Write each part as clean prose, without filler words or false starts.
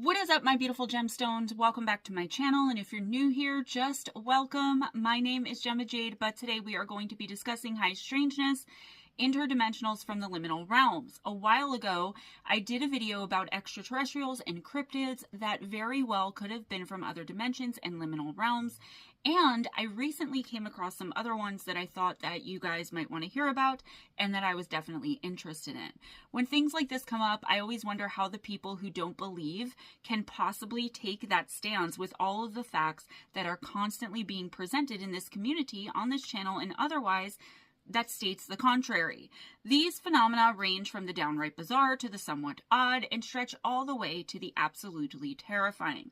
What is up, my beautiful gemstones? Welcome back to my channel, and if you're new here, just welcome. My name is GemmaJade, but today we are going to be discussing high strangeness, interdimensionals from the liminal realms. A while ago, I did a video about extraterrestrials and cryptids that very well could have been from other dimensions and liminal realms, and I recently came across some other ones that I thought that you guys might want to hear about and that I was definitely interested in. When things like this come up, I always wonder how the people who don't believe can possibly take that stance with all of the facts that are constantly being presented in this community, on this channel, and otherwise that states the contrary. These phenomena range from the downright bizarre to the somewhat odd and stretch all the way to the absolutely terrifying.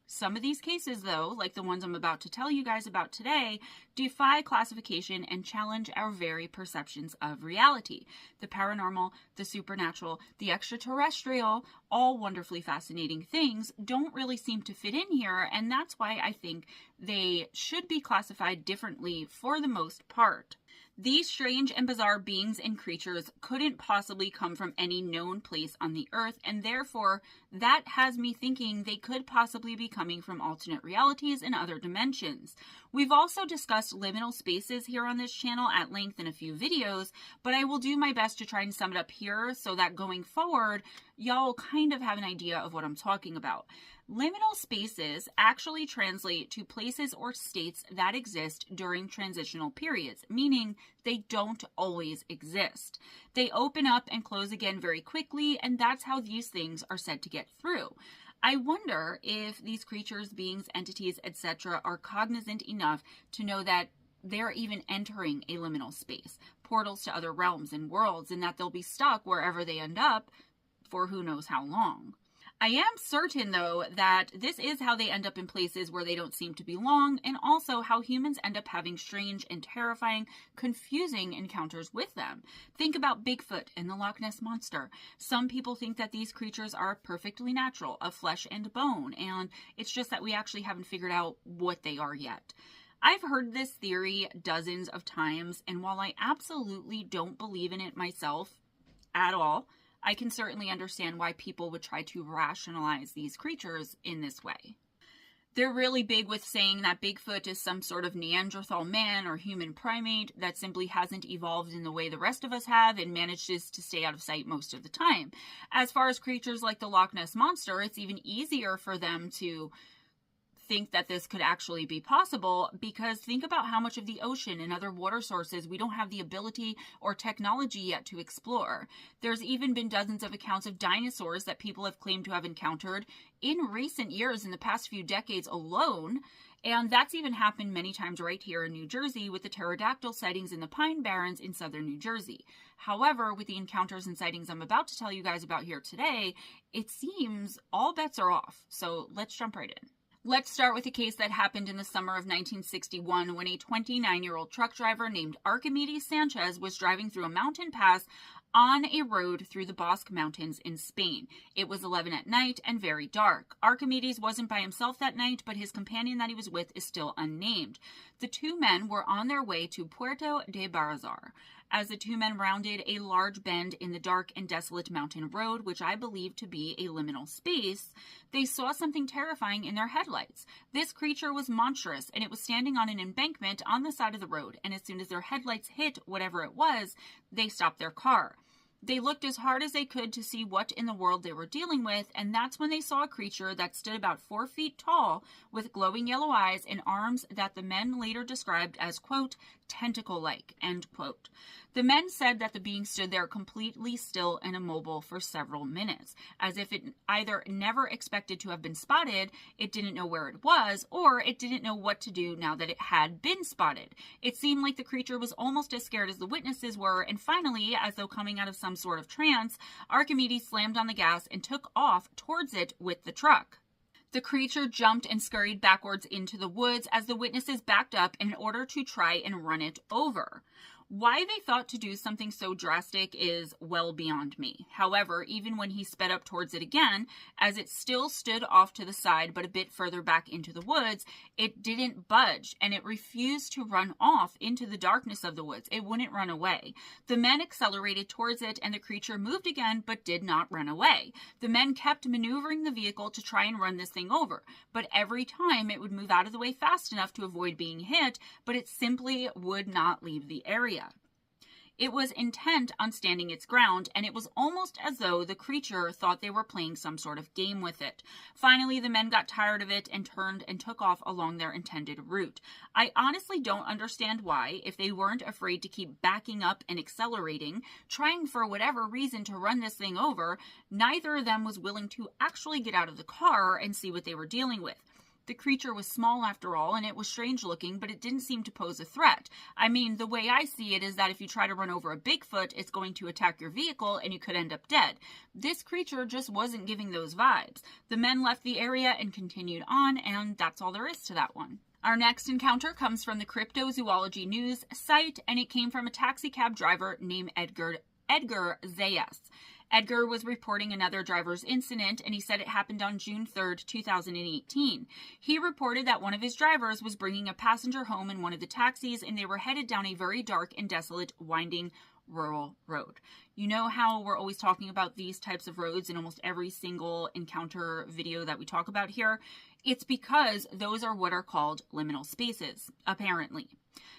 Some of these cases, though, like the ones I'm about to tell you guys about today, defy classification and challenge our very perceptions of reality. The paranormal, the supernatural, the extraterrestrial, all wonderfully fascinating things, don't really seem to fit in here, and that's why I think they should be classified differently for the most part. These strange and bizarre beings and creatures couldn't possibly come from any known place on the earth, and therefore that has me thinking they could possibly be coming from alternate realities and other dimensions. We've also discussed liminal spaces here on this channel at length in a few videos, but I will do my best to try and sum it up here so that going forward, y'all will kind of have an idea of what I'm talking about. Liminal spaces actually translate to places or states that exist during transitional periods, meaning they don't always exist. They open up and close again very quickly, and that's how these things are said to get through. I wonder if these creatures, beings, entities, etc. are cognizant enough to know that they're even entering a liminal space, portals to other realms and worlds, and that they'll be stuck wherever they end up for who knows how long. I am certain, though, that this is how they end up in places where they don't seem to belong, and also how humans end up having strange and terrifying, confusing encounters with them. Think about Bigfoot and the Loch Ness Monster. Some people think that these creatures are perfectly natural, of flesh and bone, and it's just that we actually haven't figured out what they are yet. I've heard this theory dozens of times, and while I absolutely don't believe in it myself at all, I can certainly understand why people would try to rationalize these creatures in this way. They're really big with saying that Bigfoot is some sort of Neanderthal man or human primate that simply hasn't evolved in the way the rest of us have and manages to stay out of sight most of the time. As far as creatures like the Loch Ness Monster, it's even easier for them to think that this could actually be possible, because think about how much of the ocean and other water sources we don't have the ability or technology yet to explore. There's even been dozens of accounts of dinosaurs that people have claimed to have encountered in recent years, in the past few decades alone, and that's even happened many times right here in New Jersey with the pterodactyl sightings in the Pine Barrens in southern New Jersey. However, with the encounters and sightings I'm about to tell you guys about here today, it seems all bets are off, so let's jump right in. Let's start with a case that happened in the summer of 1961 when a 29-year-old truck driver named Archimedes Sanchez was driving through a mountain pass on a road through the Basque Mountains in Spain. It was 11 at night and very dark. Archimedes wasn't by himself that night, but his companion that he was with is still unnamed. The two men were on their way to Puerto de Barazar. As the two men rounded a large bend in the dark and desolate mountain road, which I believe to be a liminal space, they saw something terrifying in their headlights. This creature was monstrous, and it was standing on an embankment on the side of the road, and as soon as their headlights hit whatever it was, they stopped their car. They looked as hard as they could to see what in the world they were dealing with, and that's when they saw a creature that stood about 4 feet tall with glowing yellow eyes and arms that the men later described as, quote, tentacle-like, end quote. The men said that the being stood there completely still and immobile for several minutes, as if it either never expected to have been spotted, it didn't know where it was, or it didn't know what to do now that it had been spotted. It seemed like the creature was almost as scared as the witnesses were, and finally, as though coming out of some sort of trance, Archimedes slammed on the gas and took off towards it with the truck. The creature jumped and scurried backwards into the woods as the witnesses backed up in order to try and run it over. Why they thought to do something so drastic is well beyond me. However, even when he sped up towards it again, as it still stood off to the side but a bit further back into the woods, it didn't budge and it refused to run off into the darkness of the woods. It wouldn't run away. The men accelerated towards it and the creature moved again but did not run away. The men kept maneuvering the vehicle to try and run this thing over, but every time it would move out of the way fast enough to avoid being hit, but it simply would not leave the area. It was intent on standing its ground, and it was almost as though the creature thought they were playing some sort of game with it. Finally, the men got tired of it and turned and took off along their intended route. I honestly don't understand why, if they weren't afraid to keep backing up and accelerating, trying for whatever reason to run this thing over, neither of them was willing to actually get out of the car and see what they were dealing with. The creature was small after all, and it was strange looking, but it didn't seem to pose a threat. I mean, the way I see it is that if you try to run over a Bigfoot, it's going to attack your vehicle and you could end up dead. This creature just wasn't giving those vibes. The men left the area and continued on, and that's all there is to that one. Our next encounter comes from the Cryptozoology News site, and it came from a taxi cab driver named Edgar Zayas. Edgar was reporting another driver's incident, and he said it happened on June 3rd, 2018. He reported that one of his drivers was bringing a passenger home in one of the taxis, and they were headed down a very dark and desolate, winding rural road. You know how we're always talking about these types of roads in almost every single encounter video that we talk about here? It's because those are what are called liminal spaces, apparently.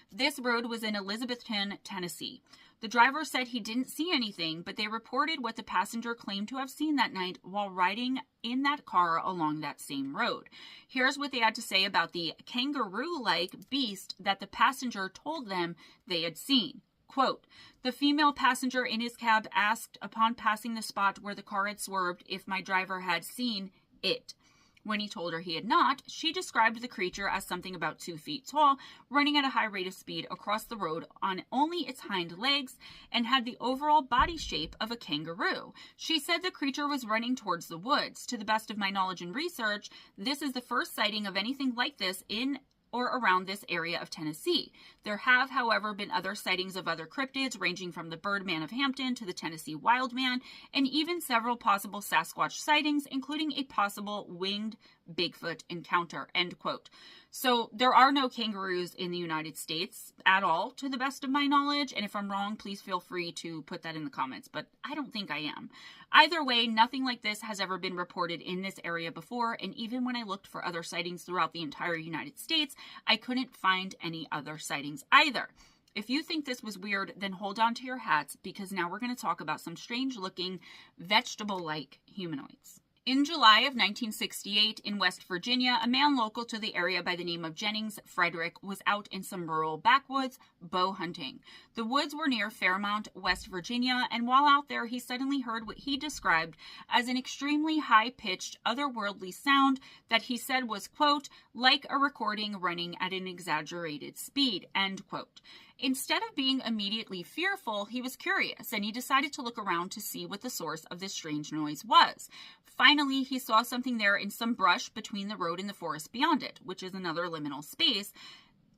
This road was in Elizabethton, Tennessee. The driver said he didn't see anything, but they reported what the passenger claimed to have seen that night while riding in that car along that same road. Here's what they had to say about the kangaroo-like beast that the passenger told them they had seen. Quote, "The female passenger in his cab asked upon passing the spot where the car had swerved if my driver had seen it. When he told her he had not, she described the creature as something about 2 feet tall, running at a high rate of speed across the road on only its hind legs, and had the overall body shape of a kangaroo. She said the creature was running towards the woods. To the best of my knowledge and research, this is the first sighting of anything like this in or around this area of Tennessee. There have, however, been other sightings of other cryptids ranging from the Birdman of Hampton to the Tennessee Wildman, and even several possible Sasquatch sightings, including a possible winged Bigfoot encounter," end quote. So there are no kangaroos in the United States at all, to the best of my knowledge, and if I'm wrong, please feel free to put that in the comments, but I don't think I am. Either way, nothing like this has ever been reported in this area before, and even when I looked for other sightings throughout the entire United States, I couldn't find any other sightings either. If you think this was weird, then hold on to your hats, because now we're going to talk about some strange-looking, vegetable-like humanoids. In July of 1968, in West Virginia, a man local to the area by the name of Jennings Frederick was out in some rural backwoods bow hunting. The woods were near Fairmount, West Virginia, and while out there, he suddenly heard what he described as an extremely high-pitched, otherworldly sound that he said was, quote, like a recording running at an exaggerated speed, end quote. Instead of being immediately fearful, he was curious, and he decided to look around to see what the source of this strange noise was. Finally, he saw something there in some brush between the road and the forest beyond it, which is another liminal space.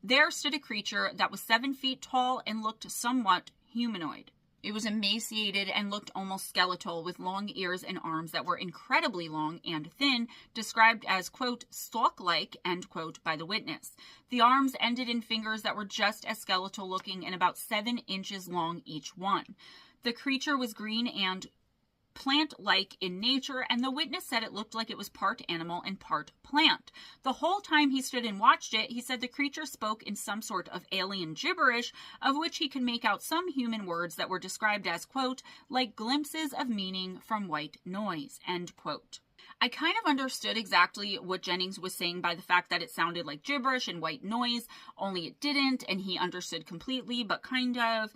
There stood a creature that was 7 feet tall and looked somewhat humanoid. It was emaciated and looked almost skeletal, with long ears and arms that were incredibly long and thin, described as, quote, stalk-like, end quote, by the witness. The arms ended in fingers that were just as skeletal looking and about 7 inches long each one. The creature was green and plant-like in nature, and the witness said it looked like it was part animal and part plant. The whole time he stood and watched it, he said the creature spoke in some sort of alien gibberish, of which he could make out some human words that were described as, quote, like glimpses of meaning from white noise, end quote. I kind of understood exactly what Jennings was saying by the fact that it sounded like gibberish and white noise, only it didn't, and he understood completely, but kind of.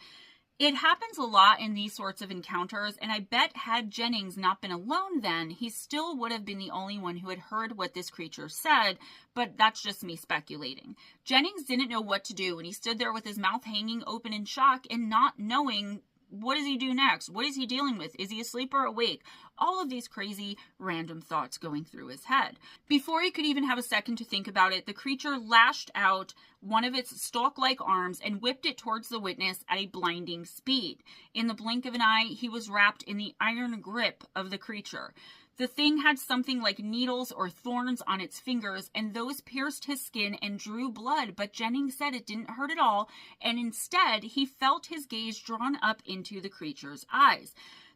It happens a lot in these sorts of encounters, and I bet had Jennings not been alone then, he still would have been the only one who had heard what this creature said, but that's just me speculating. Jennings didn't know what to do, and he stood there with his mouth hanging open in shock and not knowing What does he do next? What is he dealing with? Is he asleep or awake? All of these crazy random thoughts going through his head. Before he could even have a second to think about it, the creature lashed out one of its stalk-like arms and whipped it towards the witness at a blinding speed. In the blink of an eye, he was wrapped in the iron grip of the creature. The thing had something like needles or thorns on its fingers, and those pierced his skin and drew blood, but Jennings said it didn't hurt at all, and instead he felt his gaze drawn up into the creature's eyes.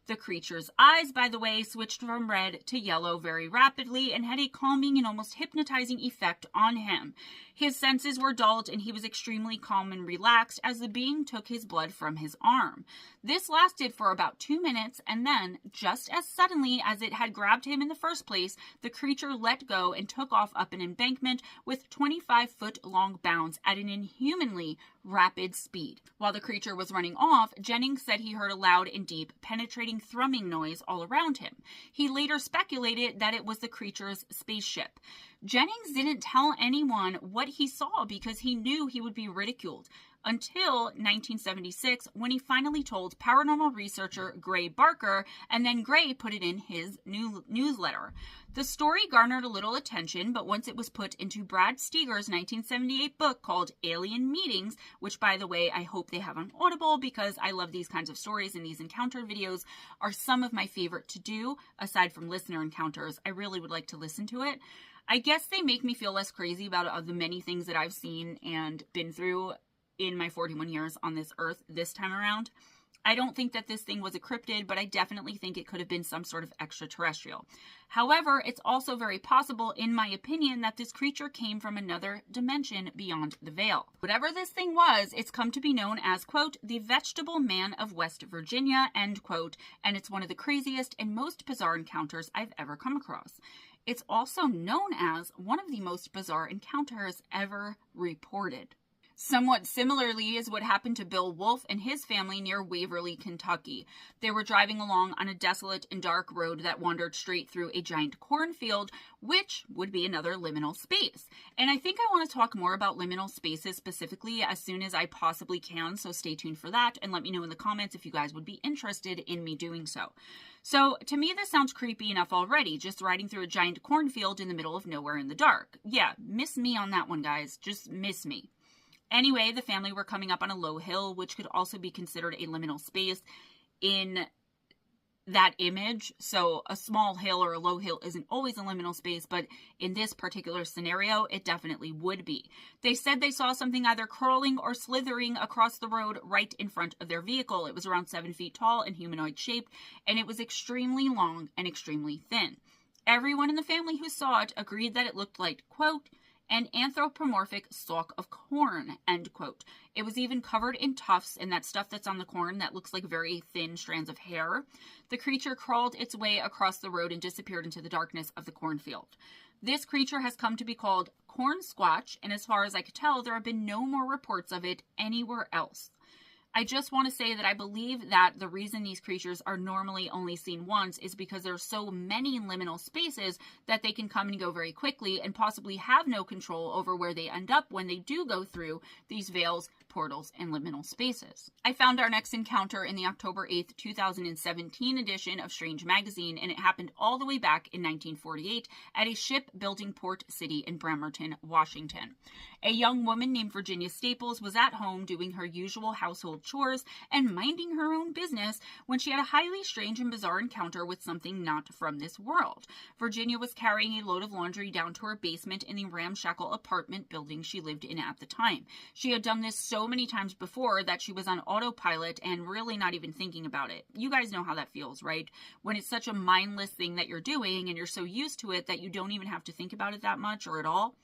The creature's eyes, by the way, switched from red to yellow very rapidly and had a calming and almost hypnotizing effect on him. His senses were dulled and he was extremely calm and relaxed as the being took his blood from his arm. This lasted for about 2 minutes, and then, just as suddenly as it had grabbed him in the first place, the creature let go and took off up an embankment with 25-foot-long bounds at an inhumanly rapid speed. While the creature was running off, Jennings said he heard a loud and deep, penetrating thrumming noise all around him. He later speculated that it was the creature's spaceship. Jennings didn't tell anyone what he saw because he knew he would be ridiculed, until 1976, when he finally told paranormal researcher Gray Barker, and then Gray put it in his newsletter. The story garnered a little attention, but once it was put into Brad Steger's 1978 book called Alien Meetings, which, by the way, I hope they have on Audible because I love these kinds of stories, and these encounter videos are some of my favorite to do, aside from listener encounters. I really would like to listen to it. I guess they make me feel less crazy about the many things that I've seen and been through in my 41 years on this earth this time around. I don't think that this thing was a cryptid, but I definitely think it could have been some sort of extraterrestrial. However, it's also very possible, in my opinion, that this creature came from another dimension beyond the veil. Whatever this thing was, it's come to be known as, quote, the vegetable man of West Virginia, end quote, and it's one of the craziest and most bizarre encounters I've ever come across. It's also known as one of the most bizarre encounters ever reported. Somewhat similarly is what happened to Bill Wolfe and his family near Waverly, Kentucky. They were driving along on a desolate and dark road that wandered straight through a giant cornfield, which would be another liminal space. And I think I want to talk more about liminal spaces specifically as soon as I possibly can, so stay tuned for that and let me know in the comments if you guys would be interested in me doing so. So, to me, this sounds creepy enough already, just riding through a giant cornfield in the middle of nowhere in the dark. Yeah, miss me on that one, guys. Just miss me. Anyway, the family were coming up on a low hill, which could also be considered a liminal space in that image. So a small hill or a low hill isn't always a liminal space, but in this particular scenario, it definitely would be. They said they saw something either crawling or slithering across the road right in front of their vehicle. It was around 7 feet tall and humanoid shaped, and it was extremely long and extremely thin. Everyone in the family who saw it agreed that it looked like, quote, an anthropomorphic stalk of corn, end quote. It was even covered in tufts and that stuff that's on the corn that looks like very thin strands of hair. The creature crawled its way across the road and disappeared into the darkness of the cornfield. This creature has come to be called corn squatch, and as far as I could tell, there have been no more reports of it anywhere else. I just want to say that I believe that the reason these creatures are normally only seen once is because there are so many liminal spaces that they can come and go very quickly and possibly have no control over where they end up when they do go through these veils, portals, and liminal spaces. I found our next encounter in the October 8th, 2017 edition of Strange Magazine, and it happened all the way back in 1948 at a shipbuilding port city in Bremerton, Washington. A young woman named Virginia Staples was at home doing her usual household chores and minding her own business when she had a highly strange and bizarre encounter with something not from this world. Virginia was carrying a load of laundry down to her basement in the ramshackle apartment building she lived in at the time. She had done this so many times before that she was on autopilot and really not even thinking about it. You guys know how that feels, right? When it's such a mindless thing that you're doing and you're so used to it that you don't even have to think about it that much or at all.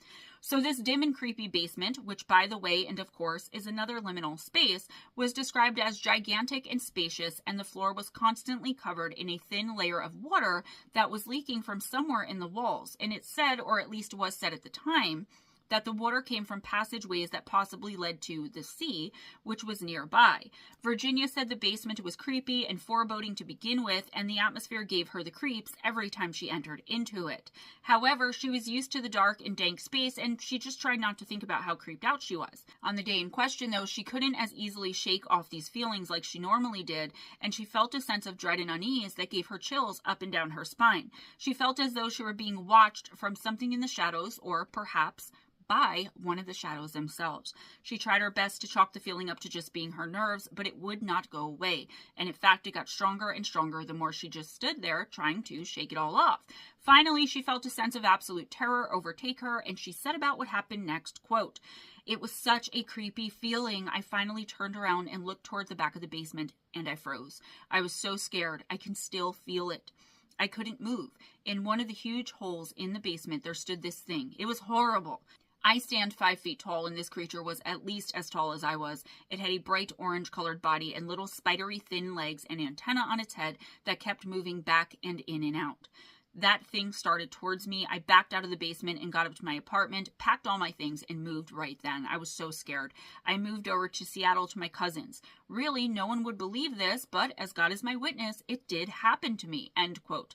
So this dim and creepy basement, which by the way, and of course, is another liminal space, was described as gigantic and spacious, and the floor was constantly covered in a thin layer of water that was leaking from somewhere in the walls. And it said, or at least was said at the time, that the water came from passageways that possibly led to the sea, which was nearby. Virginia said the basement was creepy and foreboding to begin with, and the atmosphere gave her the creeps every time she entered into it. However, she was used to the dark and dank space, and she just tried not to think about how creeped out she was. On the day in question, though, she couldn't as easily shake off these feelings like she normally did, and she felt a sense of dread and unease that gave her chills up and down her spine. She felt as though she were being watched from something in the shadows, or perhaps by one of the shadows themselves. She tried her best to chalk the feeling up to just being her nerves, but it would not go away. And in fact, it got stronger and stronger the more she just stood there trying to shake it all off. Finally, she felt a sense of absolute terror overtake her, and she said about what happened next, quote, "It was such a creepy feeling. I finally turned around and looked toward the back of the basement, and I froze. I was so scared. I can still feel it. I couldn't move. In one of the huge holes in the basement, there stood this thing. It was horrible. I stand 5 feet tall, and this creature was at least as tall as I was. It had a bright orange-colored body and little spidery thin legs and antenna on its head that kept moving back and in and out. That thing started towards me. I backed out of the basement and got up to my apartment, packed all my things, and moved right then. I was so scared. I moved over to Seattle to my cousins. Really, no one would believe this, but as God is my witness, it did happen to me." End quote.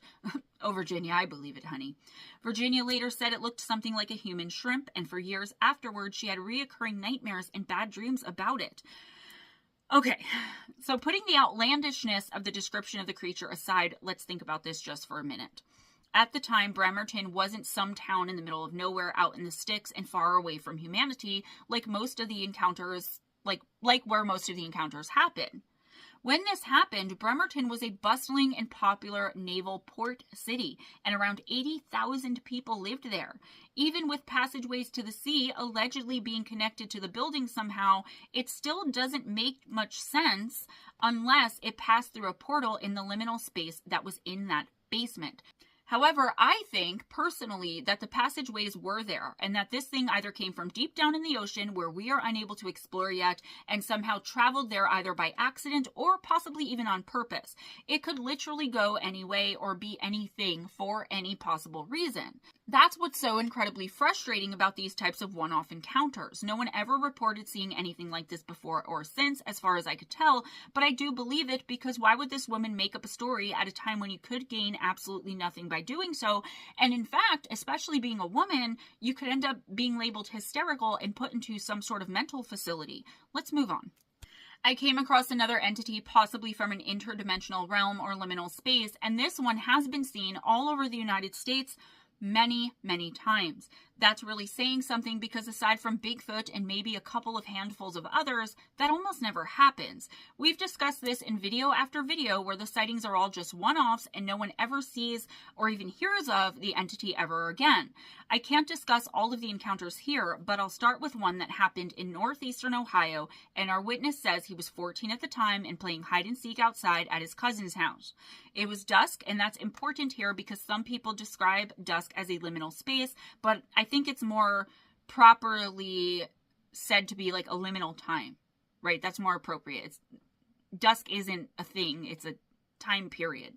Oh, Virginia, I believe it, honey. Virginia later said it looked something like a human shrimp, and for years afterwards, she had reoccurring nightmares and bad dreams about it. Okay, so putting the outlandishness of the description of the creature aside, let's think about this just for a minute. At the time, Bremerton wasn't some town in the middle of nowhere out in the sticks and far away from humanity like most of the encounters, like where most of the encounters happen. When this happened, Bremerton was a bustling and popular naval port city, and around 80,000 people lived there. Even with passageways to the sea allegedly being connected to the building somehow, it still doesn't make much sense unless it passed through a portal in the liminal space that was in that basement. However, I think, personally, that the passageways were there, and that this thing either came from deep down in the ocean where we are unable to explore yet, and somehow traveled there either by accident or possibly even on purpose. It could literally go any way or be anything for any possible reason. That's what's so incredibly frustrating about these types of one-off encounters. No one ever reported seeing anything like this before or since, as far as I could tell, but I do believe it because why would this woman make up a story at a time when you could gain absolutely nothing by doing so? And in fact, especially being a woman, you could end up being labeled hysterical and put into some sort of mental facility. Let's move on. I came across another entity, possibly from an interdimensional realm or liminal space, and this one has been seen all over the United States many, many times. That's really saying something because aside from Bigfoot and maybe a couple of handfuls of others, that almost never happens. We've discussed this in video after video where the sightings are all just one-offs and no one ever sees or even hears of the entity ever again. I can't discuss all of the encounters here, but I'll start with one that happened in northeastern Ohio, and our witness says he was 14 at the time and playing hide and seek outside at his cousin's house. It was dusk, and that's important here because some people describe dusk as a liminal space, but I think it's more properly said to be like a liminal time, right? That's more appropriate. Dusk isn't a thing, it's a time period.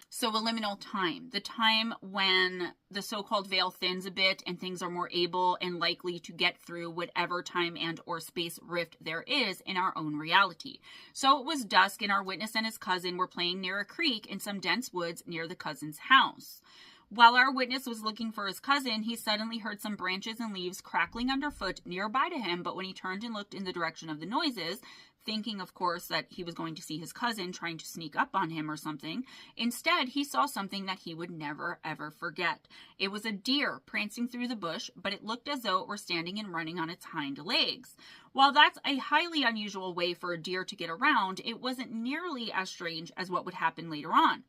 So a liminal time, the time when the so-called veil thins a bit and things are more able and likely to get through whatever time and or space rift there is in our own reality. So it was dusk and our witness and his cousin were playing near a creek in some dense woods near the cousin's house. While our witness was looking for his cousin, he suddenly heard some branches and leaves crackling underfoot nearby to him, but when he turned and looked in the direction of the noises, thinking, of course, that he was going to see his cousin trying to sneak up on him or something, instead, he saw something that he would never, ever forget. It was a deer prancing through the bush, but it looked as though it were standing and running on its hind legs. While that's a highly unusual way for a deer to get around, it wasn't nearly as strange as what would happen later on.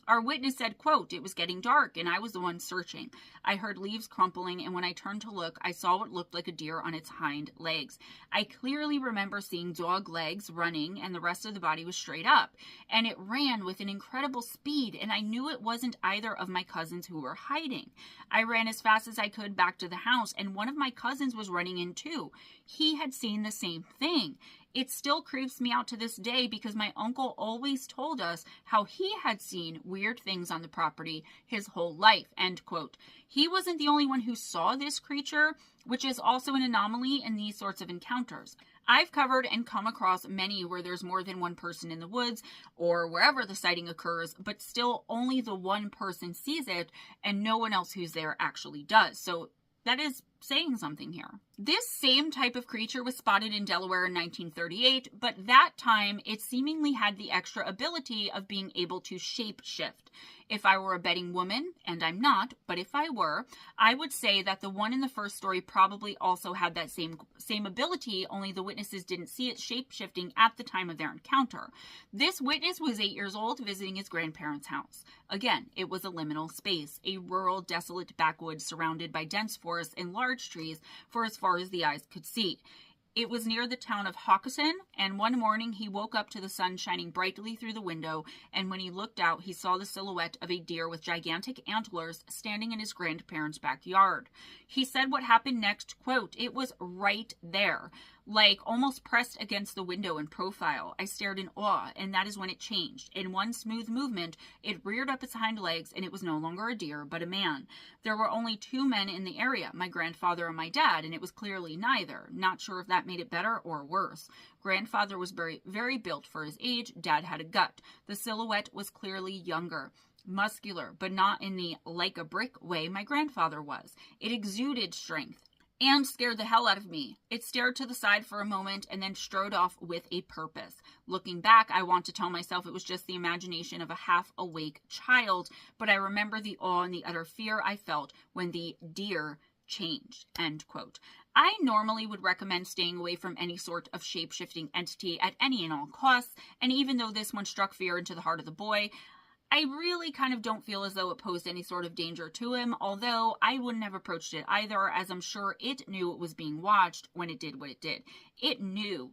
Our witness said, quote, "It was getting dark and I was the one searching. I heard leaves crumpling and when I turned to look, I saw what looked like a deer on its hind legs. I clearly remember seeing dog legs running and the rest of the body was straight up. And it ran with an incredible speed and I knew it wasn't either of my cousins who were hiding. I ran as fast as I could back to the house and one of my cousins was running in too. He had seen the same thing. It still creeps me out to this day because my uncle always told us how he had seen weird things on the property his whole life, end quote. He wasn't the only one who saw this creature, which is also an anomaly in these sorts of encounters. I've covered and come across many where there's more than one person in the woods or wherever the sighting occurs, but still only the one person sees it and no one else who's there actually does. So that is saying something here. This same type of creature was spotted in Delaware in 1938, but that time it seemingly had the extra ability of being able to shape shift. If I were a betting woman, and I'm not, but if I were, I would say that the one in the first story probably also had that same ability, only the witnesses didn't see it shape-shifting at the time of their encounter. This witness was 8 years old visiting his grandparents' house. Again, it was a liminal space, a rural, desolate backwoods surrounded by dense forests and large trees for as far as the eyes could see. It was near the town of Hockessin, and one morning he woke up to the sun shining brightly through the window, and when he looked out, he saw the silhouette of a deer with gigantic antlers standing in his grandparents' backyard. He said what happened next, quote, "It was right there, like almost pressed against the window in profile. I stared in awe, and that is when it changed. In one smooth movement, it reared up its hind legs, and it was no longer a deer, but a man. There were only 2 men in the area, my grandfather and my dad, and it was clearly neither. Not sure if that made it better or worse. Grandfather was very, very built for his age. Dad had a gut. The silhouette was clearly younger. Muscular, but not in the like a brick way my grandfather was. It exuded strength and scared the hell out of me. It stared to the side for a moment and then strode off with a purpose. Looking back, I want to tell myself it was just the imagination of a half-awake child, but I remember the awe and the utter fear I felt when the deer changed," end quote. I normally would recommend staying away from any sort of shape-shifting entity at any and all costs, and even though this one struck fear into the heart of the boy, I really kind of don't feel as though it posed any sort of danger to him, although I wouldn't have approached it either, as I'm sure it knew it was being watched when it did what it did. It knew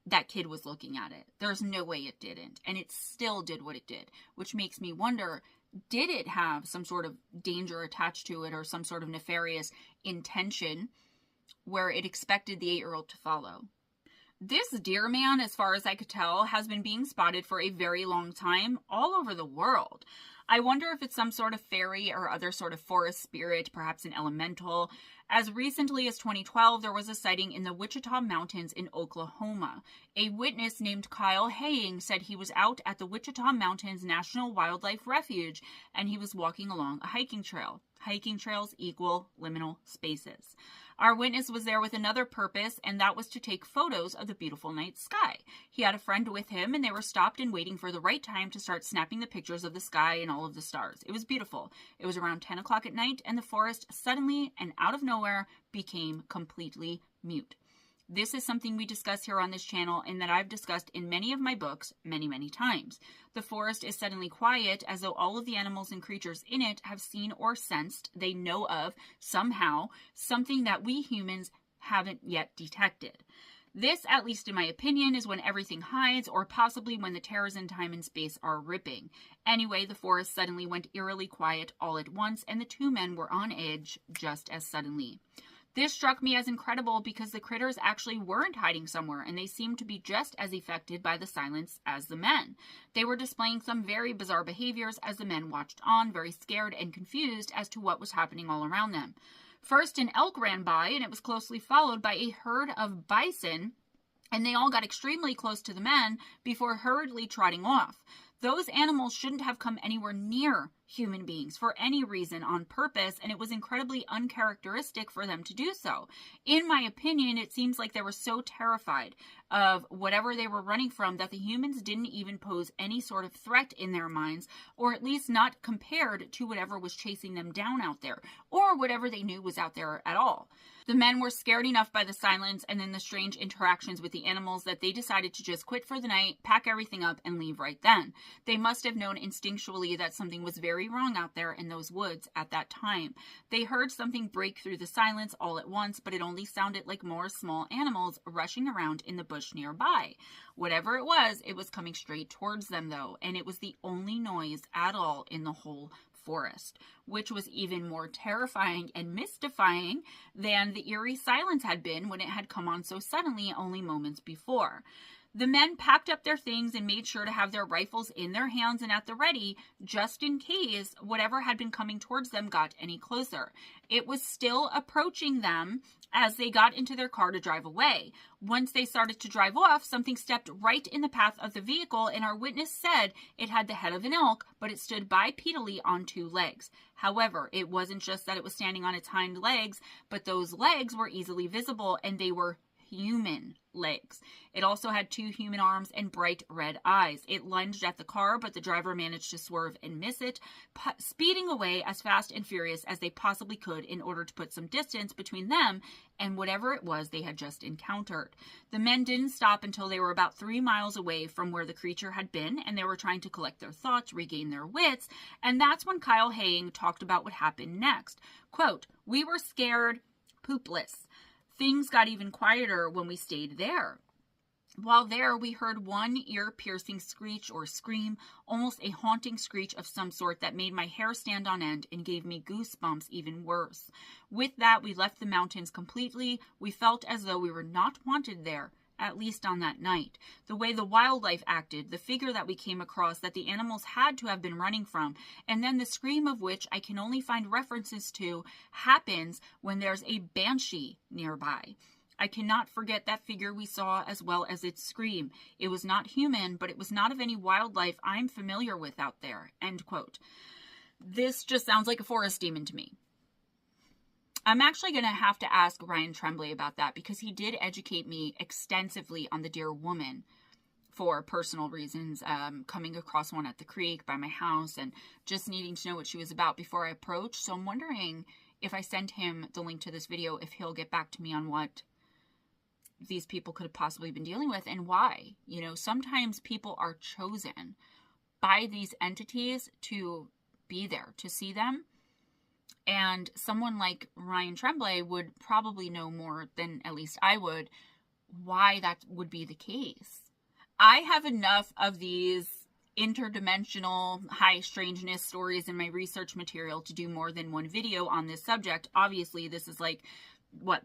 that kid was looking at it. There's no way it didn't, and it still did what it did, which makes me wonder, did it have some sort of danger attached to it or some sort of nefarious intention where it expected the 8-year-old to follow? This deer man, as far as I could tell, has been being spotted for a very long time all over the world. I wonder if it's some sort of fairy or other sort of forest spirit, perhaps an elemental. As recently as 2012, there was a sighting in the Wichita Mountains in Oklahoma. A witness named Kyle Haying said he was out at the Wichita Mountains National Wildlife Refuge and he was walking along a hiking trail. Hiking trails equal liminal spaces. Our witness was there with another purpose, and that was to take photos of the beautiful night sky. He had a friend with him, and they were stopped and waiting for the right time to start snapping the pictures of the sky and all of the stars. It was beautiful. It was around 10 o'clock at night, and the forest suddenly and out of nowhere became completely mute. This is something we discuss here on this channel and that I've discussed in many of my books many, many times. The forest is suddenly quiet, as though all of the animals and creatures in it have seen or sensed, they know of, somehow, something that we humans haven't yet detected. This, at least in my opinion, is when everything hides, or possibly when the terrors in time and space are ripping. Anyway, the forest suddenly went eerily quiet all at once, and the 2 men were on edge just as suddenly. This struck me as incredible because the critters actually weren't hiding somewhere, and they seemed to be just as affected by the silence as the men. They were displaying some very bizarre behaviors as the men watched on, very scared and confused as to what was happening all around them. First, an elk ran by, and it was closely followed by a herd of bison, and they all got extremely close to the men before hurriedly trotting off. Those animals shouldn't have come anywhere near human beings for any reason on purpose, and it was incredibly uncharacteristic for them to do so. In my opinion, it seems like they were so terrified of whatever they were running from that the humans didn't even pose any sort of threat in their minds, or at least not compared to whatever was chasing them down out there, or whatever they knew was out there at all. The men were scared enough by the silence and then the strange interactions with the animals that they decided to just quit for the night, pack everything up, and leave right then. They must have known instinctually that something was very wrong out there in those woods at that time. They heard something break through the silence all at once, but it only sounded like more small animals rushing around in the bush nearby. Whatever it was coming straight towards them though, and it was the only noise at all in the whole forest, which was even more terrifying and mystifying than the eerie silence had been when it had come on so suddenly only moments before. The men packed up their things and made sure to have their rifles in their hands and at the ready, just in case whatever had been coming towards them got any closer. It was still approaching them as they got into their car to drive away. Once they started to drive off, something stepped right in the path of the vehicle, and our witness said it had the head of an elk, but it stood bipedally on two legs. However, it wasn't just that it was standing on its hind legs, but those legs were easily visible, and they were human legs. It also had two human arms and bright red eyes. It lunged at the car, but the driver managed to swerve and miss it, speeding away as fast and furious as they possibly could in order to put some distance between them and whatever it was they had just encountered. The men didn't stop until they were about 3 miles away from where the creature had been, and they were trying to collect their thoughts, regain their wits, and that's when Kyle Haying talked about what happened next. Quote, "We were scared poopless. Things got even quieter when we stayed there. While there, we heard one ear-piercing screech or scream, almost a haunting screech of some sort that made my hair stand on end and gave me goosebumps even worse. With that, we left the mountains completely. We felt as though we were not wanted there, at least on that night. The way the wildlife acted, the figure that we came across that the animals had to have been running from, and then the scream of which I can only find references to happens when there's a banshee nearby. I cannot forget that figure we saw as well as its scream. It was not human, but it was not of any wildlife I'm familiar with out there." End quote. This just sounds like a forest demon to me. I'm actually going to have to ask Ryan Tremblay about that because he did educate me extensively on the deer woman for personal reasons, coming across one at the creek by my house and just needing to know what she was about before I approached. So I'm wondering if I send him the link to this video, if he'll get back to me on what these people could have possibly been dealing with and why. You know, sometimes people are chosen by these entities to be there, to see them. And someone like Ryan Tremblay would probably know more than at least I would why that would be the case. I have enough of these interdimensional high strangeness stories in my research material to do more than one video on this subject. Obviously, this is like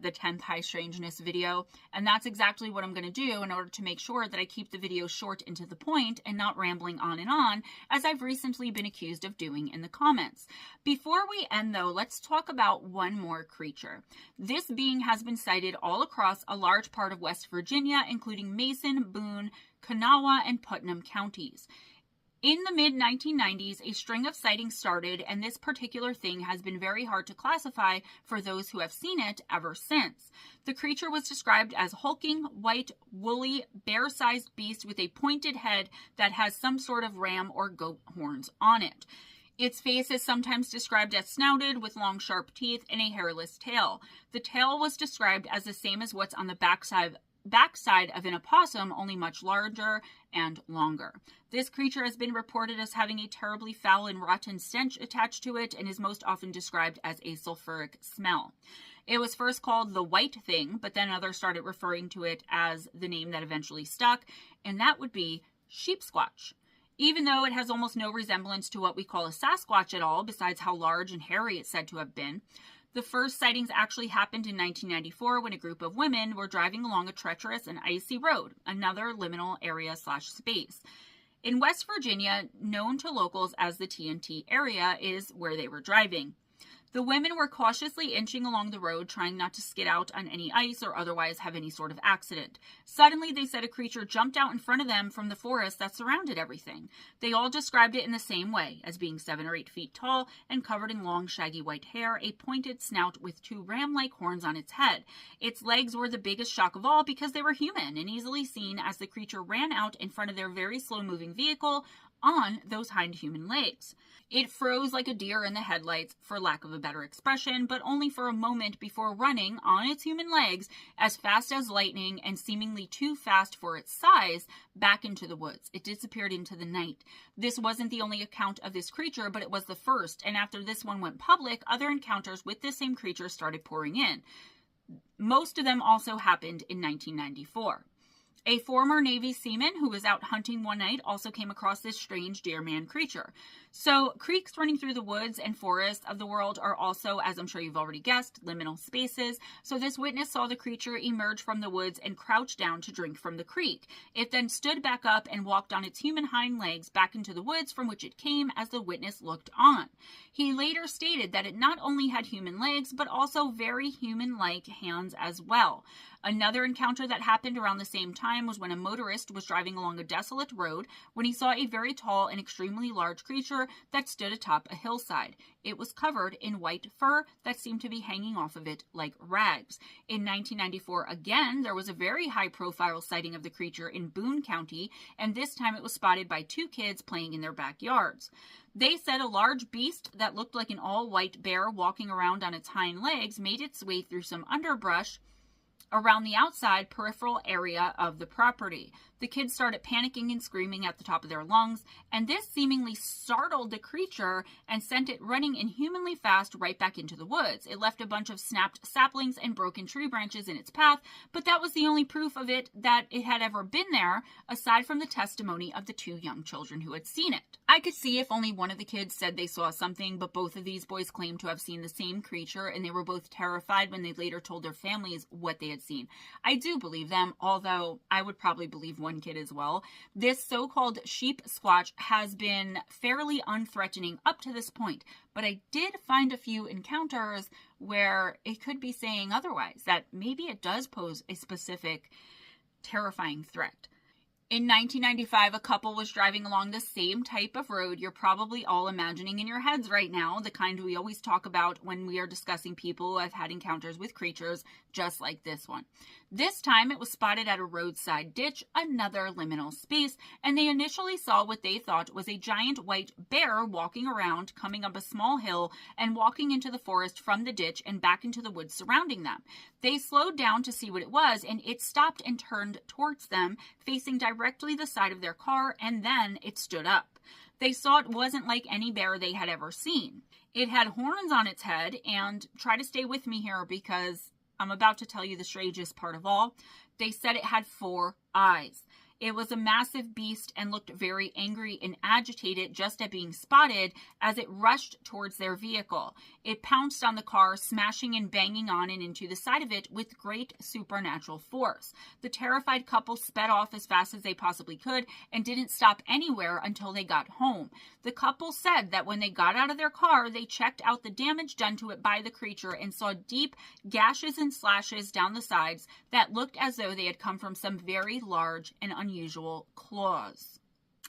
the 10th high strangeness video, and that's exactly what I'm going to do in order to make sure that I keep the video short and to the point and not rambling on, as I've recently been accused of doing in the comments. Before we end though, let's talk about one more creature. This being has been sighted all across a large part of West Virginia, including Mason, Boone, Kanawha, and Putnam counties. In the mid-1990s, a string of sightings started, and this particular thing has been very hard to classify for those who have seen it ever since. The creature was described as hulking, white, woolly, bear-sized beast with a pointed head that has some sort of ram or goat horns on it. Its face is sometimes described as snouted with long sharp teeth and a hairless tail. The tail was described as the same as what's on the backside of an opossum, only much larger and longer. This creature has been reported as having a terribly foul and rotten stench attached to it and is most often described as a sulfuric smell. It was first called the White Thing, but then others started referring to it as the name that eventually stuck, and that would be sheep squatch. Even though it has almost no resemblance to what we call a Sasquatch at all, besides how large and hairy it's said to have been, the first sightings actually happened in 1994 when a group of women were driving along a treacherous and icy road, another liminal area/space. In West Virginia, known to locals as the TNT area, is where they were driving. The women were cautiously inching along the road, trying not to skid out on any ice or otherwise have any sort of accident. Suddenly, they said a creature jumped out in front of them from the forest that surrounded everything. They all described it in the same way, as being 7 or 8 feet tall and covered in long, shaggy white hair, a pointed snout with 2 ram-like horns on its head. Its legs were the biggest shock of all because they were human and easily seen as the creature ran out in front of their very slow-moving vehicle on those hind human legs. It froze like a deer in the headlights, for lack of a better expression, but only for a moment before running on its human legs as fast as lightning and seemingly too fast for its size back into the woods. It disappeared into the night. This wasn't the only account of this creature, but it was the first, and after this one went public, other encounters with this same creature started pouring in. Most of them also happened in 1994. A former Navy seaman who was out hunting one night also came across this strange deer man creature. So creeks running through the woods and forests of the world are also, as I'm sure you've already guessed, liminal spaces. So this witness saw the creature emerge from the woods and crouch down to drink from the creek. It then stood back up and walked on its human hind legs back into the woods from which it came as the witness looked on. He later stated that it not only had human legs, but also very human-like hands as well. Another encounter that happened around the same time was when a motorist was driving along a desolate road when he saw a very tall and extremely large creature that stood atop a hillside. It was covered in white fur that seemed to be hanging off of it like rags. In 1994, again, there was a very high-profile sighting of the creature in Boone County, and this time it was spotted by 2 kids playing in their backyards. They said a large beast that looked like an all-white bear walking around on its hind legs made its way through some underbrush around the outside peripheral area of the property. The kids started panicking and screaming at the top of their lungs, and this seemingly startled the creature and sent it running inhumanly fast right back into the woods. It left a bunch of snapped saplings and broken tree branches in its path, but that was the only proof of it that it had ever been there, aside from the testimony of the 2 young children who had seen it. I could see if only one of the kids said they saw something, but both of these boys claimed to have seen the same creature, and they were both terrified when they later told their families what they had seen. I do believe them, although I would probably believe one kid as well. This so-called sheep squatch has been fairly unthreatening up to this point, but I did find a few encounters where it could be saying otherwise, that maybe it does pose a specific terrifying threat. In 1995, a couple was driving along the same type of road you're probably all imagining in your heads right now, the kind we always talk about when we are discussing people who have had encounters with creatures just like this one. This time, it was spotted at a roadside ditch, another liminal space, and they initially saw what they thought was a giant white bear walking around, coming up a small hill, and walking into the forest from the ditch and back into the woods surrounding them. They slowed down to see what it was, and it stopped and turned towards them, facing directly the side of their car, and then it stood up. They saw it wasn't like any bear they had ever seen. It had horns on its head, and try to stay with me here because I'm about to tell you the strangest part of all. They said it had 4 eyes. It was a massive beast and looked very angry and agitated just at being spotted as it rushed towards their vehicle. It pounced on the car, smashing and banging on and into the side of it with great supernatural force. The terrified couple sped off as fast as they possibly could and didn't stop anywhere until they got home. The couple said that when they got out of their car, they checked out the damage done to it by the creature and saw deep gashes and slashes down the sides that looked as though they had come from some very large and unusual claws.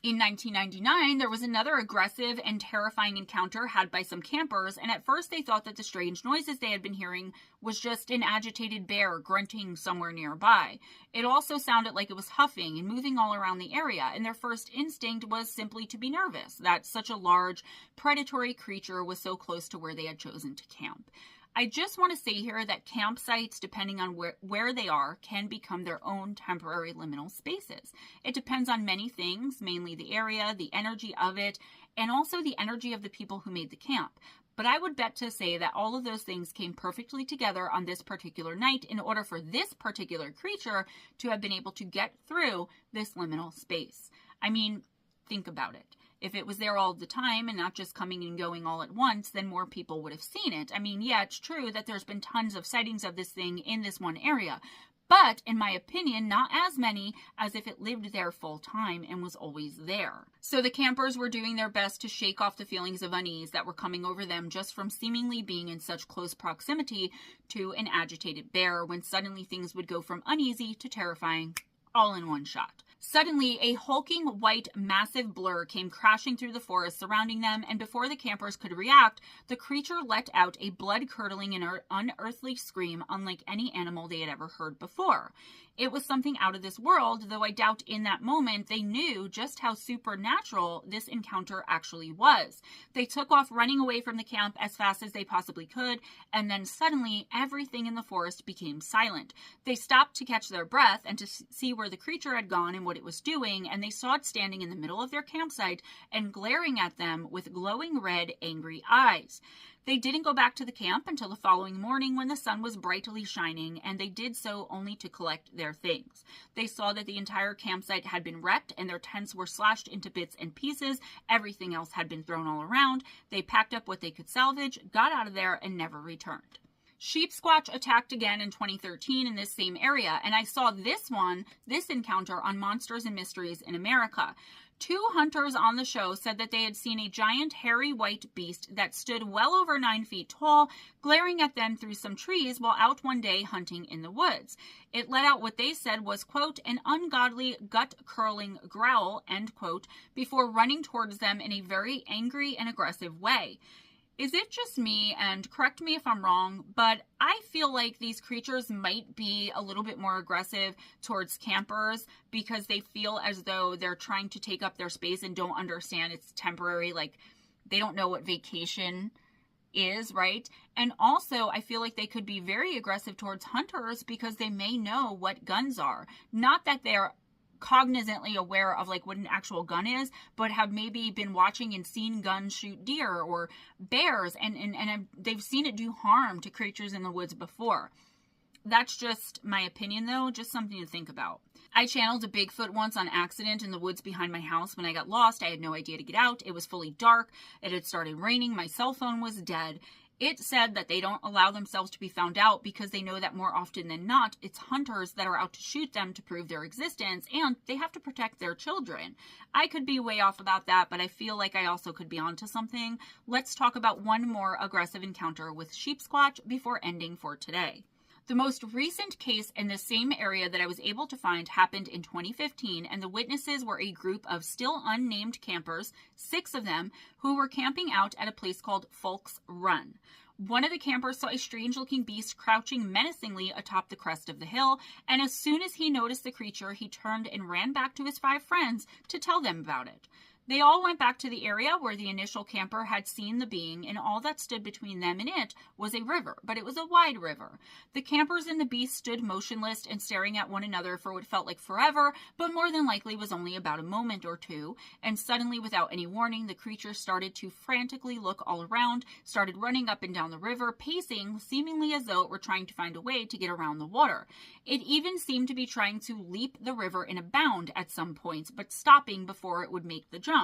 In 1999, there was another aggressive and terrifying encounter had by some campers, and at first they thought that the strange noises they had been hearing was just an agitated bear grunting somewhere nearby. It also sounded like it was huffing and moving all around the area, and their first instinct was simply to be nervous that such a large, predatory creature was so close to where they had chosen to camp. I just want to say here that campsites, depending on where they are, can become their own temporary liminal spaces. It depends on many things, mainly the area, the energy of it, and also the energy of the people who made the camp. But I would bet to say that all of those things came perfectly together on this particular night in order for this particular creature to have been able to get through this liminal space. I mean, think about it. If it was there all the time and not just coming and going all at once, then more people would have seen it. I mean, yeah, it's true that there's been tons of sightings of this thing in this one area, but in my opinion, not as many as if it lived there full time and was always there. So the campers were doing their best to shake off the feelings of unease that were coming over them just from seemingly being in such close proximity to an agitated bear, when suddenly things would go from uneasy to terrifying all in one shot. Suddenly, a hulking white massive blur came crashing through the forest surrounding them, and before the campers could react, the creature let out a blood-curdling and unearthly scream unlike any animal they had ever heard before. It was something out of this world, though I doubt in that moment they knew just how supernatural this encounter actually was. They took off running away from the camp as fast as they possibly could, and then suddenly everything in the forest became silent. They stopped to catch their breath and to see where the creature had gone and what what it was doing, and they saw it standing in the middle of their campsite and glaring at them with glowing red, angry eyes. They didn't go back to the camp until the following morning when the sun was brightly shining, and they did so only to collect their things. They saw that the entire campsite had been wrecked and their tents were slashed into bits and pieces. Everything else had been thrown all around. They packed up what they could salvage, got out of there, and never returned. Sheep Squatch attacked again in 2013 in this same area, and I saw this encounter on Monsters and Mysteries in America. 2 hunters on the show said that they had seen a giant hairy white beast that stood well over 9 feet tall, glaring at them through some trees while out one day hunting in the woods. It let out what they said was, quote, an ungodly, gut-curling growl, end quote, before running towards them in a very angry and aggressive way. Is it just me, and correct me if I'm wrong, but I feel like these creatures might be a little bit more aggressive towards campers because they feel as though they're trying to take up their space and don't understand it's temporary, like they don't know what vacation is, right? And also, I feel like they could be very aggressive towards hunters because they may know what guns are. Not that they're cognizantly aware of like what an actual gun is, but have maybe been watching and seen guns shoot deer or bears, and they've seen it do harm to creatures in the woods before. That's just my opinion though, just something to think about. I channeled a Bigfoot once on accident in the woods behind my house. When I got lost, I had no idea to get out. It was fully dark. It had started raining. My cell phone was dead. It said that they don't allow themselves to be found out because they know that more often than not, it's hunters that are out to shoot them to prove their existence, and they have to protect their children. I could be way off about that, but I feel like I also could be onto something. Let's talk about one more aggressive encounter with Sheep Squatch before ending for today. The most recent case in the same area that I was able to find happened in 2015, and the witnesses were a group of still unnamed campers, 6 of them, who were camping out at a place called Folks Run. One of the campers saw a strange-looking beast crouching menacingly atop the crest of the hill, and as soon as he noticed the creature, he turned and ran back to his 5 friends to tell them about it. They all went back to the area where the initial camper had seen the being, and all that stood between them and it was a river, but it was a wide river. The campers and the beast stood motionless and staring at one another for what felt like forever, but more than likely was only about a moment or two, and suddenly, without any warning, the creature started to frantically look all around, started running up and down the river, pacing, seemingly as though it were trying to find a way to get around the water. It even seemed to be trying to leap the river in a bound at some points, but stopping before it would make the jump.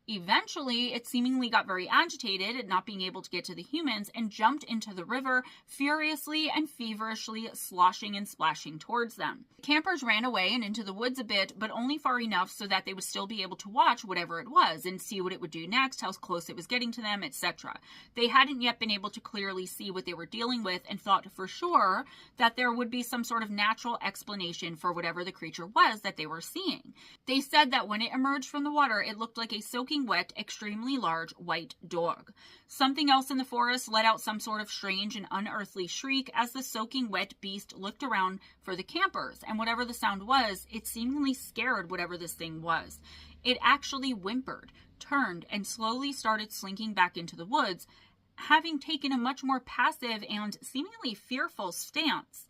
Eventually, it seemingly got very agitated at not being able to get to the humans and jumped into the river, furiously and feverishly sloshing and splashing towards them. The campers ran away and into the woods a bit, but only far enough so that they would still be able to watch whatever it was and see what it would do next, how close it was getting to them, etc. They hadn't yet been able to clearly see what they were dealing with and thought for sure that there would be some sort of natural explanation for whatever the creature was that they were seeing. They said that when it emerged from the water, it looked like a soaking wet, extremely large white dog. Something else in the forest let out some sort of strange and unearthly shriek as the soaking wet beast looked around for the campers, and whatever the sound was, it seemingly scared whatever this thing was. It actually whimpered, turned, and slowly started slinking back into the woods, having taken a much more passive and seemingly fearful stance.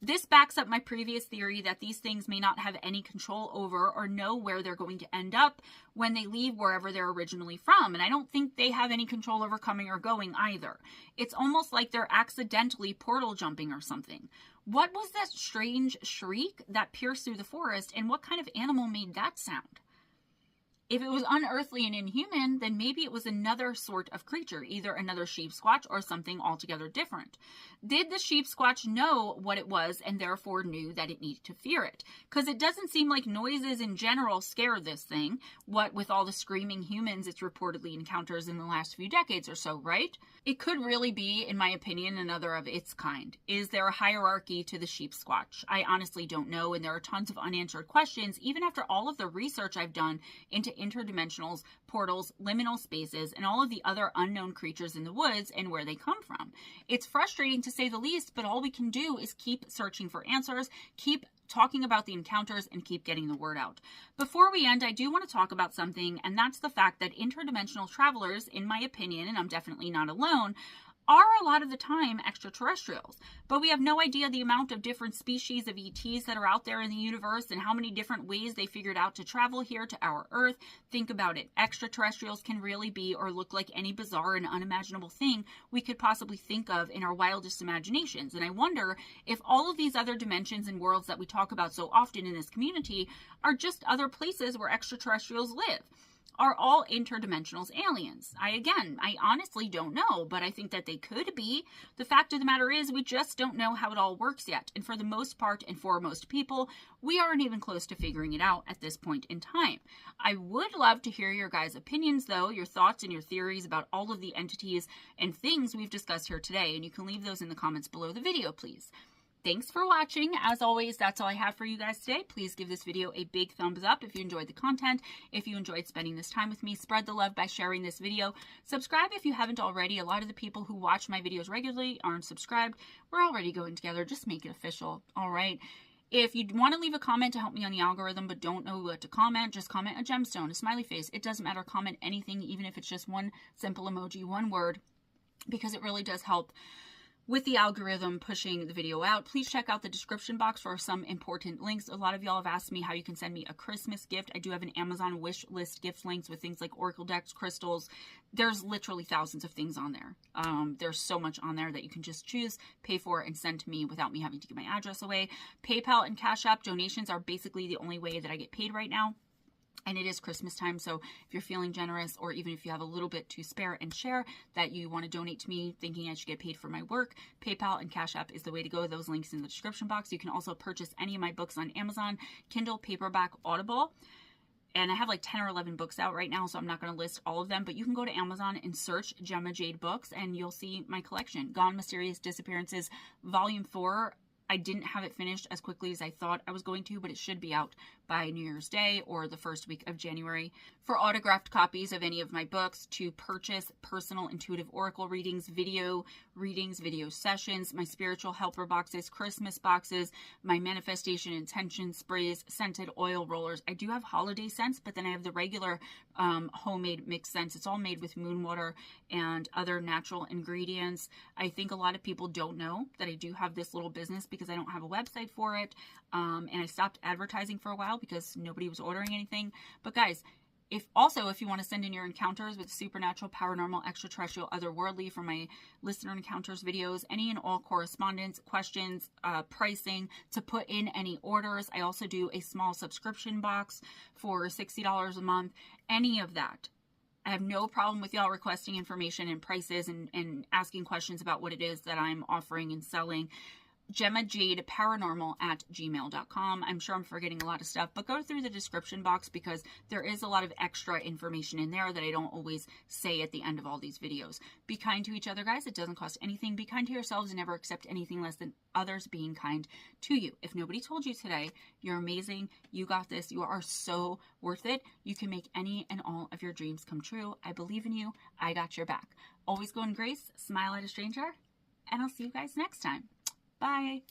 This backs up my previous theory that these things may not have any control over or know where they're going to end up when they leave wherever they're originally from. And I don't think they have any control over coming or going either. It's almost like they're accidentally portal jumping or something. What was that strange shriek that pierced through the forest, and what kind of animal made that sound? If it was unearthly and inhuman, then maybe it was another sort of creature, either another sheep squatch or something altogether different. Did the sheep squatch know what it was and therefore knew that it needed to fear it? Because it doesn't seem like noises in general scare this thing, what with all the screaming humans it's reportedly encounters in the last few decades or so, right? It could really be, in my opinion, another of its kind. Is there a hierarchy to the sheep squatch? I honestly don't know, and there are tons of unanswered questions, even after all of the research I've done into interdimensionals, portals, liminal spaces, and all of the other unknown creatures in the woods and where they come from. It's frustrating to say the least, but all we can do is keep searching for answers, keep talking about the encounters, and keep getting the word out. Before we end, I do want to talk about something, and that's the fact that interdimensional travelers, in my opinion, and I'm definitely not alone, are a lot of the time extraterrestrials, but we have no idea the amount of different species of ETs that are out there in the universe and how many different ways they figured out to travel here to our Earth. Think about it. Extraterrestrials can really be or look like any bizarre and unimaginable thing we could possibly think of in our wildest imaginations. And I wonder if all of these other dimensions and worlds that we talk about so often in this community are just other places where extraterrestrials live. Are all interdimensionals aliens? I honestly don't know, but I think that they could be. The fact of the matter is we just don't know how it all works yet. And for the most part and for most people, we aren't even close to figuring it out at this point in time. I would love to hear your guys' opinions though, your thoughts and your theories about all of the entities and things we've discussed here today. And you can leave those in the comments below the video, please. Thanks for watching. As always, that's all I have for you guys today. Please give this video a big thumbs up if you enjoyed the content. If you enjoyed spending this time with me, spread the love by sharing this video. Subscribe if you haven't already. A lot of the people who watch my videos regularly aren't subscribed. We're already going together. Just make it official. All right. If you want to leave a comment to help me on the algorithm but don't know what to comment, just comment a gemstone, a smiley face. It doesn't matter. Comment anything, even if it's just one simple emoji, one word, because it really does help with the algorithm pushing the video out. Please check out the description box for some important links. A lot of y'all have asked me how you can send me a Christmas gift. I do have an Amazon wish list gift links with things like oracle decks, crystals. There's literally thousands of things on there. There's so much on there that you can just choose, pay for, and send to me without me having to give my address away. PayPal and Cash App donations are basically the only way that I get paid right now. And it is Christmas time, so if you're feeling generous, or even if you have a little bit to spare and share that you want to donate to me thinking I should get paid for my work, PayPal and Cash App is the way to go. Those links in the description box. You can also purchase any of my books on Amazon, Kindle, paperback, Audible. And I have like 10 or 11 books out right now, so I'm not going to list all of them. But you can go to Amazon and search Gemma Jade Books, and you'll see my collection. Gone Mysterious Disappearances, Volume 4. I didn't have it finished as quickly as I thought I was going to, but it should be out by New Year's Day or the first week of January. For autographed copies of any of my books, to purchase personal intuitive oracle readings, video sessions, my spiritual helper boxes, Christmas boxes, my manifestation intention sprays, scented oil rollers. I do have holiday scents, but then I have the regular homemade mixed scents. It's all made with moon water and other natural ingredients. I think a lot of people don't know that I do have this little business because I don't have a website for it. And I stopped advertising for a while because nobody was ordering anything. But guys, if you want to send in your encounters with supernatural, paranormal, extraterrestrial, otherworldly from my listener encounters videos, any and all correspondence, questions, pricing, to put in any orders. I also do a small subscription box for $60 a month. Any of that. I have no problem with y'all requesting information and prices and asking questions about what it is that I'm offering and selling. GemmaJadeParanormal at gmail.com. I'm sure I'm forgetting a lot of stuff, but go through the description box because there is a lot of extra information in there that I don't always say at the end of all these videos. Be kind to each other, guys. It doesn't cost anything. Be kind to yourselves and never accept anything less than others being kind to you. If nobody told you today, you're amazing. You got this. You are so worth it. You can make any and all of your dreams come true. I believe in you. I got your back. Always go in grace. Smile at a stranger. And I'll see you guys next time. Bye.